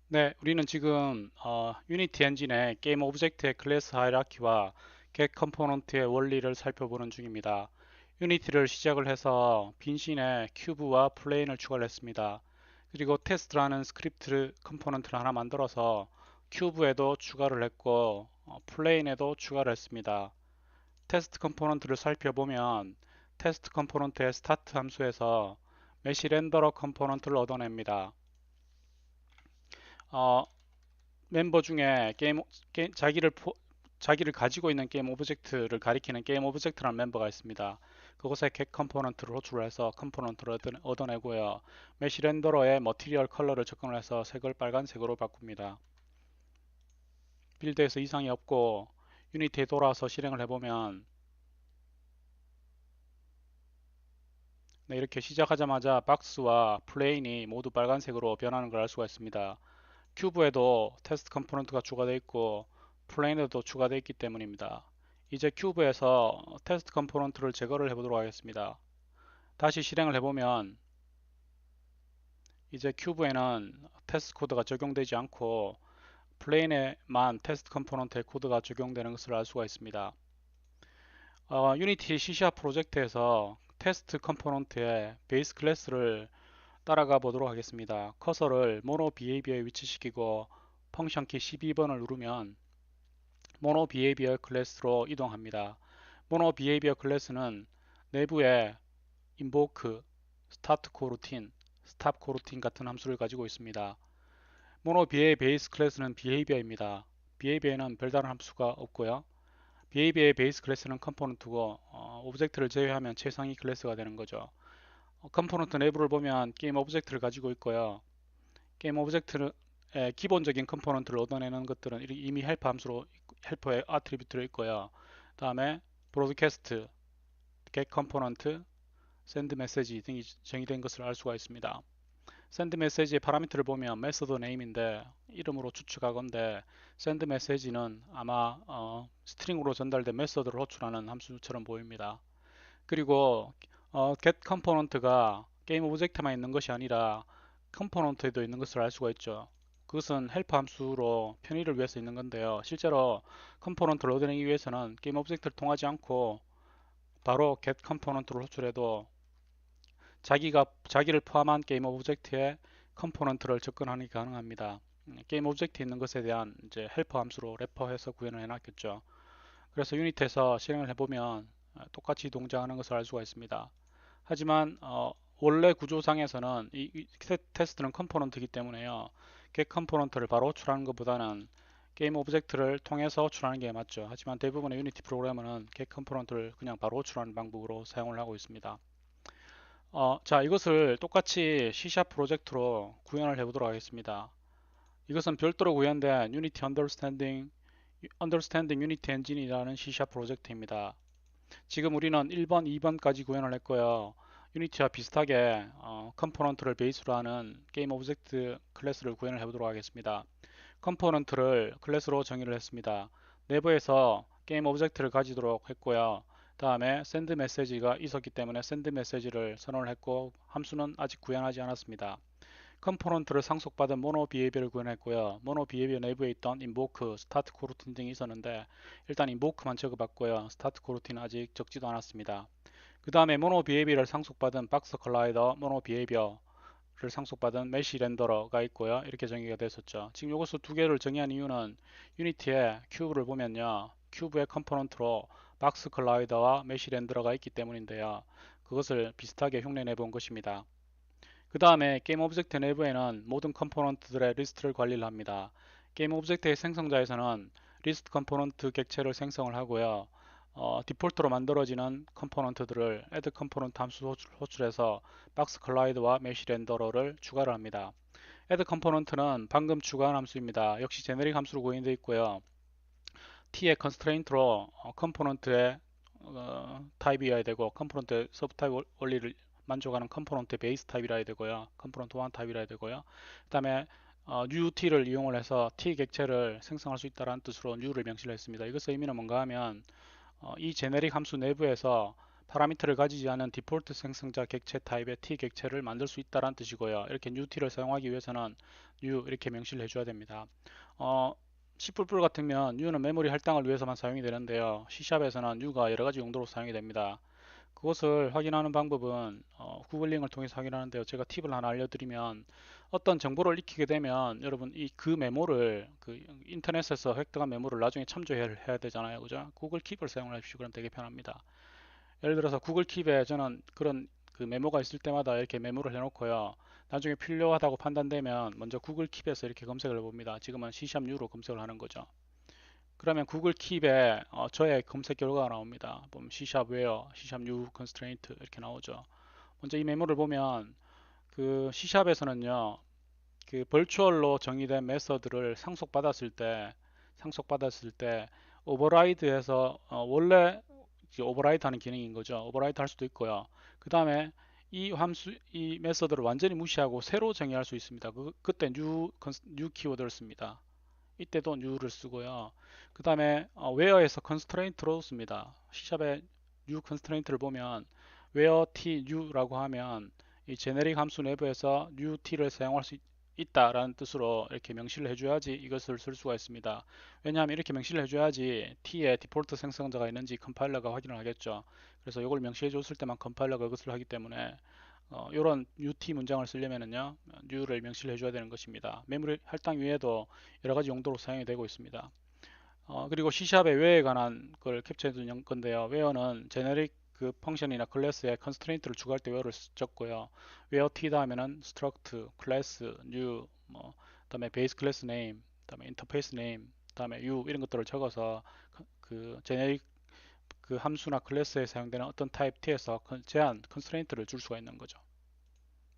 네, 우리는 지금 유니티 엔진의 게임 오브젝트의 클래스 하이라키와 겟 컴포넌트의 원리를 살펴보는 중입니다. 유니티를 시작을 해서 빈신에 큐브와 플레인을 추가를 했습니다. 그리고 테스트라는 스크립트 컴포넌트를 하나 만들어서 큐브에도 추가를 했고 플레인에도 추가를 했습니다. 테스트 컴포넌트를 살펴보면 테스트 컴포넌트의 스타트 함수에서 메시 렌더러 컴포넌트를 얻어냅니다. 어, 멤버 중에 자기를 가지고 있는 게임 오브젝트를 가리키는 게임 오브젝트라는 멤버가 있습니다. 그곳에 겟 컴포넌트를 호출해서 컴포넌트를 얻어내고요. 메시 렌더러에 머티리얼 컬러를 접근을 해서 색을 빨간색으로 바꿉니다. 빌드에서 이상이 없고 유니티에 돌아와서 실행을 해보면 네, 이렇게 시작하자마자 박스와 플레인이 모두 빨간색으로 변하는 걸 알 수가 있습니다. 큐브에도 테스트 컴포넌트가 추가되어 있고 플레인에도 추가되어 있기 때문입니다. 이제 큐브에서 테스트 컴포넌트를 제거를 해보도록 하겠습니다. 다시 실행을 해보면 이제 큐브에는 테스트 코드가 적용되지 않고 플레인에만 테스트 컴포넌트의 코드가 적용되는 것을 알 수가 있습니다. 유니티 C# 프로젝트에서 테스트 컴포넌트의 베이스 클래스를 따라가 보도록 하겠습니다. 커서를 모노 비헤이비어에 위치시키고 펑션 키 12번을 누르면 모노 비헤이비어 클래스로 이동합니다. 모노 비헤이비어 클래스는 내부에 invoke, start coroutine, stop coroutine 같은 함수를 가지고 있습니다. 모노 비의 베이스 클래스는 behavior입니다. behavior에는 별다른 함수가 없고요. behavior의 베이스 클래스는 컴포넌트고 오브젝트를 제외하면 최상위 클래스가 되는 거죠. 컴포넌트 내부를 보면 게임 오브젝트를 가지고 있고요. 게임 오브젝트의 기본적인 컴포넌트를 얻어내는 것들은 이미 헬퍼 함수로 헬퍼의 아트리뷰트로 있고요. 다음에 브로드캐스트, get 컴포넌트, send 메시지 등이 정의된 것을 알 수가 있습니다. send 메시지의 파라미터를 보면 메서드 네임인데 이름으로 추측하건대 send 메시지는 아마 스트링으로 전달된 메서드를 호출하는 함수처럼 보입니다. 그리고 get 컴포넌트가 게임 오브젝트만 있는 것이 아니라 컴포넌트에도 있는 것을 알 수가 있죠. 그것은 헬퍼 함수로 편의를 위해서 있는 건데요. 실제로 컴포넌트를 얻어내기 위해서는 게임 오브젝트를 통하지 않고 바로 get 컴포넌트를 호출해도 자기를 포함한 게임 오브젝트에 컴포넌트를 접근하는 게 가능합니다. 게임 오브젝트 있는 것에 대한 이제 헬퍼 함수로 래퍼해서 구현을 해놨겠죠. 그래서 유닛에서 실행을 해보면 똑같이 동작하는 것을 알 수가 있습니다. 하지만 원래 구조상에서는 이 테스트는 컴포넌트이기 때문에요. get 컴포넌트를 바로 호출하는 것보다는 게임 오브젝트를 통해서 호출하는 게 맞죠. 하지만 대부분의 유니티 프로그래머는 get 컴포넌트를 그냥 바로 호출하는 방법으로 사용을 하고 있습니다. 자, 이것을 똑같이 C# 프로젝트로 구현을 해보도록 하겠습니다. 이것은 별도로 구현된 Unity Understanding Unity Engine이라는 C# 프로젝트입니다. 지금 우리는 1번, 2번까지 구현을 했고요. 유니티와 비슷하게 컴포넌트를 베이스로 하는 게임 오브젝트 클래스를 구현을 해보도록 하겠습니다. 컴포넌트를 클래스로 정의를 했습니다. 내부에서 게임 오브젝트를 가지도록 했고요. 다음에 send 메시지가 있었기 때문에 send 메시지를 선언을 했고 함수는 아직 구현하지 않았습니다. 컴포넌트를 상속받은 모노 비헤비어를 구현했고요. 모노 비헤비어 내부에 있던 invoke, start coroutine 등이 있었는데 일단 invoke만 적어봤고요. start coroutine은 아직 적지도 않았습니다. 그 다음에 모노 비헤비어를 상속받은 박스 컬라이더, 모노 비헤비어를 상속받은 메시 렌더러가 있고요. 이렇게 정의가 됐었죠. 지금 이것을 두 개를 정의한 이유는 유니티의 큐브를 보면요. 큐브의 컴포넌트로 박스 컬라이더와 메시 렌더러가 있기 때문인데요. 그것을 비슷하게 흉내내 본 것입니다. 그 다음에 게임 오브젝트 내부에는 모든 컴포넌트들의 리스트를 관리를 합니다. 게임 오브젝트의 생성자에서는 리스트 컴포넌트 객체를 생성을 하고요. 디폴트로 만들어지는 컴포넌트들을 add 컴포넌트 함수 호출해서 박스 컬라이드와 메시 렌더러를 추가를 합니다. add 컴포넌트는 방금 추가한 함수입니다. 역시 제네릭 함수로 구현되어 있고요. t의 컨스트레인트로 컴포넌트의 타입이어야 되고 컴포넌트 서브 타입 원리를 만족하는 컴포넌트 베이스 타입이라 해야 되고요. 컴포넌트 1 타입이라 해야 되고요. 그 다음에 new t를 이용을 해서 t 객체를 생성할 수 있다는 뜻으로 new를 명시를 했습니다. 이것의 의미는 뭔가 하면 이 제네릭 함수 내부에서 파라미터를 가지지 않은 디폴트 생성자 객체 타입의 T 객체를 만들 수 있다는 뜻이고요. 이렇게 new T를 사용하기 위해서는 new 이렇게 명시를 해줘야 됩니다. C++ 같으면 new는 메모리 할당을 위해서만 사용이 되는데요. C샵에서는 new가 여러 가지 용도로 사용이 됩니다. 그것을 확인하는 방법은 구글링을 통해서 확인하는데요. 제가 팁을 하나 알려드리면 어떤 정보를 익히게 되면 여러분 그 메모를 그 인터넷에서 획득한 메모를 나중에 참조해야 되잖아요. 그죠? 구글 킵을 사용하십시오. 그럼 되게 편합니다. 예를 들어서 구글 킵에 저는 그런 그 메모가 있을 때마다 이렇게 메모를 해놓고요. 나중에 필요하다고 판단되면 먼저 구글 킵에서 이렇게 검색을 해봅니다. 지금은 C#U로 검색을 하는 거죠. 그러면 구글 킵에 저의 검색 결과가 나옵니다. 보면 C# where, C# new constraint 이렇게 나오죠. 먼저 이 메모를 보면 그 C샵에서는요, 그 벌추얼로 정의된 메서드를 상속받았을 때 오버라이드해서 원래 오버라이드 하는 기능인 거죠. 오버라이드 할 수도 있고요. 그 다음에 이 메서드를 완전히 무시하고 새로 정의할 수 있습니다. 그때 new 키워드를 씁니다. 이때도 new를 쓰고요. 그 다음에 where에서 constraint로 씁니다. C샵의 new constraint를 보면 where t new라고 하면 이 제네릭 함수 내부에서 new t를 사용할 수 있다라는 뜻으로 이렇게 명시를 해줘야지 이것을 쓸 수가 있습니다. 왜냐하면 이렇게 명시를 해줘야지 t에 디폴트 생성자가 있는지 컴파일러가 확인을 하겠죠. 그래서 이걸 명시해 줬을 때만 컴파일러가 그것을 하기 때문에 이런 UT 문장을 쓰려면은요, new를 명시를 해줘야 되는 것입니다. 메모리 할당 위에도 여러 가지 용도로 사용이 되고 있습니다. 그리고 C샵의 where에 관한 걸 캡처해 둔 건데요. where는 제네릭 그 펑션이나 클래스에 컨스트레인트를 추가할 때 where를 적고요. where t 다음에는 struct, class, new, 그다음에 base class name, 그다음에 interface name, 그다음에 u 이런 것들을 적어서 그 제네릭 그 함수나 클래스에 사용되는 어떤 타입 t에서 제한 컨스트레인트를 줄 수가 있는 거죠.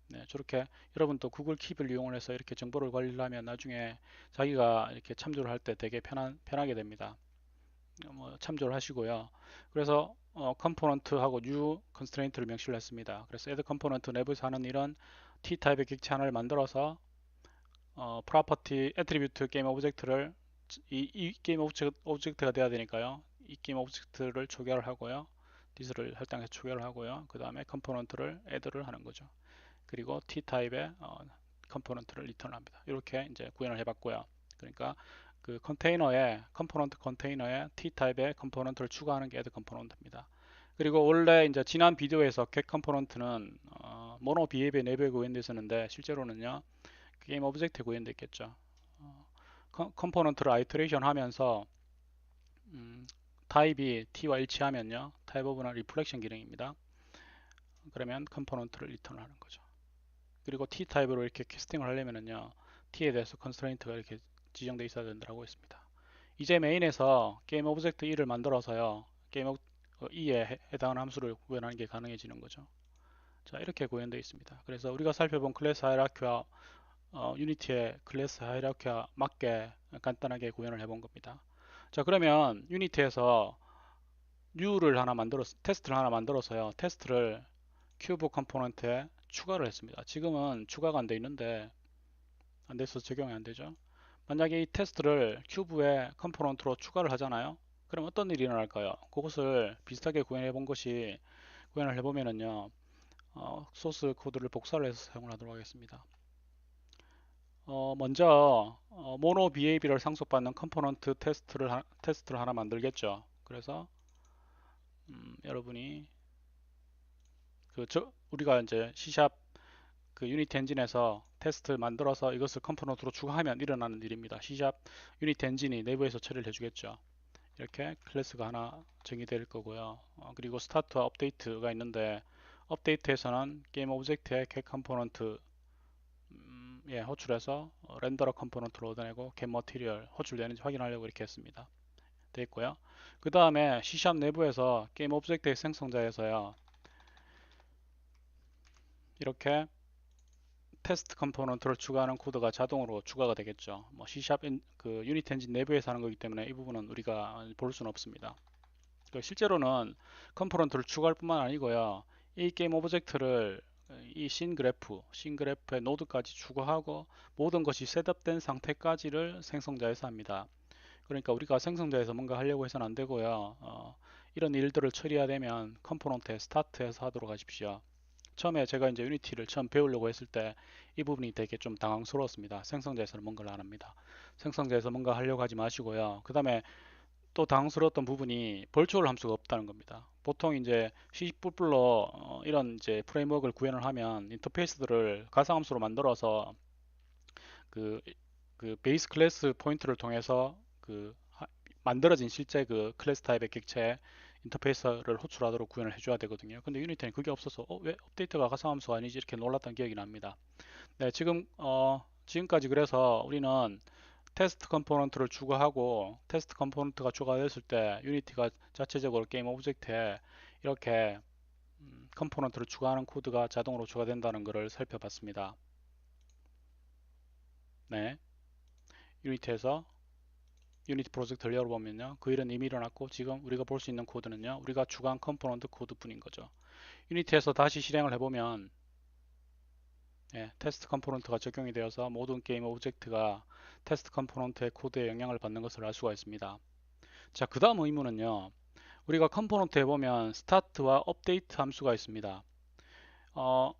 네, 저렇게 여러분도 구글 킵을 이용해서 이렇게 정보를 관리하면 나중에 자기가 이렇게 참조를 할 때 되게 편하게 됩니다. 참조를 하시고요. 그래서 컴포넌트하고 new constraint를 명시를 했습니다. 그래서 add component 내부에서 하는 일은 t 타입의 객체 하나를 만들어서 property attribute 게임 오브젝트를 이 게임 오브젝트가 돼야 되니까요. 이 게임 오브젝트를 초기화를 하고요. this를 할당해서 초기화를 하고요. 그 다음에 컴포넌트를 add를 하는 거죠. 그리고 T 타입의 컴포넌트를 리턴합니다. 이렇게 이제 구현을 해봤고요. 그러니까 그 컴포넌트 컨테이너에 T 타입의 컴포넌트를 추가하는 게 add 컴포넌트입니다. 그리고 원래 이제 지난 비디오에서 get 컴포넌트는 모노 비헤이비어 내부에 구현되어 있었는데 실제로는요 게임 오브젝트에 구현되어 있겠죠. 컴포넌트를 아이터레이션 하면서 타입이 T와 일치하면요 타입 오브는 리플렉션 기능입니다. 그러면 컴포넌트를 리턴을 하는 거죠. 그리고 T 타입으로 이렇게 캐스팅을 하려면은요 T에 대해서 컨스트레인트가 이렇게 지정되어 있어야 된다고 했습니다. 이제 메인에서 게임 오브젝트 1을 만들어서요 게임 2에 해당하는 함수를 구현하는 게 가능해지는 거죠. 자, 이렇게 구현되어 있습니다. 그래서 우리가 살펴본 클래스 하이라키와 유니티의 클래스 하이라키와 맞게 간단하게 구현을 해본 겁니다. 자, 그러면 유니티에서 테스트를 하나 만들어서요 테스트를 큐브 컴포넌트에 추가를 했습니다. 지금은 추가가 안 돼 있는데 안 돼서 적용이 안 되죠. 만약에 이 테스트를 큐브의 컴포넌트로 추가를 하잖아요. 그럼 어떤 일이 일어날까요? 그것을 비슷하게 구현을 해보면은요. 소스 코드를 복사를 해서 사용을 하도록 하겠습니다. 먼저 모노 BAB를 상속받는 컴포넌트 테스트를 하나 만들겠죠. 그래서 여러분이 우리가 이제 C샵 그 유니티 엔진에서 테스트 만들어서 이것을 컴포넌트로 추가하면 일어나는 일입니다. C샵 유니티 엔진이 내부에서 처리를 해주겠죠. 이렇게 클래스가 하나 정의될 거고요. 그리고 스타트와 업데이트가 있는데 업데이트에서는 게임 오브젝트의 겟 컴포넌트 호출해서 렌더러 컴포넌트로 얻어내고 겟 머티리얼 호출되는지 확인하려고 이렇게 했습니다. 돼 있고요. 그 다음에 C샵 내부에서 게임 오브젝트의 생성자에서요. 이렇게 테스트 컴포넌트를 추가하는 코드가 자동으로 추가가 되겠죠. 뭐 C샵 그 유니티 엔진 내부에서 하는 거기 때문에 이 부분은 우리가 볼 수는 없습니다. 실제로는 컴포넌트를 추가할 뿐만 아니고요. 이 게임 오브젝트를 이 씬그래프의 노드까지 추가하고 모든 것이 셋업된 상태까지를 생성자에서 합니다. 그러니까 우리가 생성자에서 뭔가 하려고 해서는 안 되고요. 이런 일들을 처리해야 되면 컴포넌트에 스타트해서 하도록 하십시오. 처음에 제가 이제 유니티를 처음 배우려고 했을 때 이 부분이 되게 좀 당황스러웠습니다. 생성자에서는 뭔가를 안 합니다. 생성자에서 뭔가 하려고 하지 마시고요. 그 다음에 또 당황스러웠던 부분이 벌초월 함수가 없다는 겁니다. 보통 이제 C++ 이런 이제 프레임워크를 구현을 하면 인터페이스들을 가상함수로 만들어서 그, 그 베이스 클래스 포인트를 통해서 만들어진 실제 그 클래스 타입의 객체 인터페이스를 호출하도록 구현을 해줘야 되거든요. 근데 유니티는 그게 없어서 왜 업데이트가 가상함수가 아니지 이렇게 놀랐던 기억이 납니다. 네, 지금까지 그래서 우리는 테스트 컴포넌트를 추가하고 테스트 컴포넌트가 추가됐을 때 유니티가 자체적으로 게임 오브젝트에 이렇게 컴포넌트를 추가하는 코드가 자동으로 추가된다는 것을 살펴봤습니다. 네, 유니티에서 유니티 프로젝트를 열어보면요. 그 일은 이미 일어났고 지금 우리가 볼 수 있는 코드는요. 우리가 추가한 컴포넌트 코드뿐인 거죠. 유니티에서 다시 실행을 해보면 테스트 컴포넌트가 적용이 되어서 모든 게임 오브젝트가 테스트 컴포넌트의 코드에 영향을 받는 것을 알 수가 있습니다. 자, 그 다음 의문은요. 우리가 컴포넌트에 보면 스타트와 업데이트 함수가 있습니다. 어,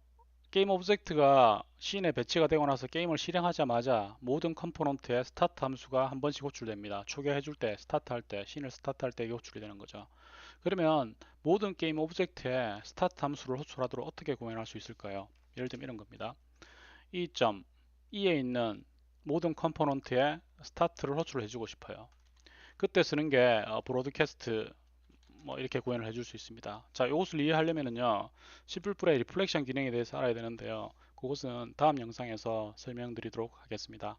게임 오브젝트가 씬에 배치가 되고 나서 게임을 실행하자마자 모든 컴포넌트에 스타트 함수가 한 번씩 호출됩니다. 초기화해줄 때, 스타트할 때, 씬을 스타트할 때 이게 호출이 되는 거죠. 그러면 모든 게임 오브젝트에 스타트 함수를 호출하도록 어떻게 구현할 수 있을까요? 예를 들면 이런 겁니다. 이 점 E에 있는 모든 컴포넌트에 스타트를 호출을 해주고 싶어요. 그때 쓰는 게 브로드캐스트 뭐 이렇게 구현을 해줄 수 있습니다. 자, 이것을 이해하려면은요, C++의 리플렉션 기능에 대해서 알아야 되는데요. 그것은 다음 영상에서 설명드리도록 하겠습니다.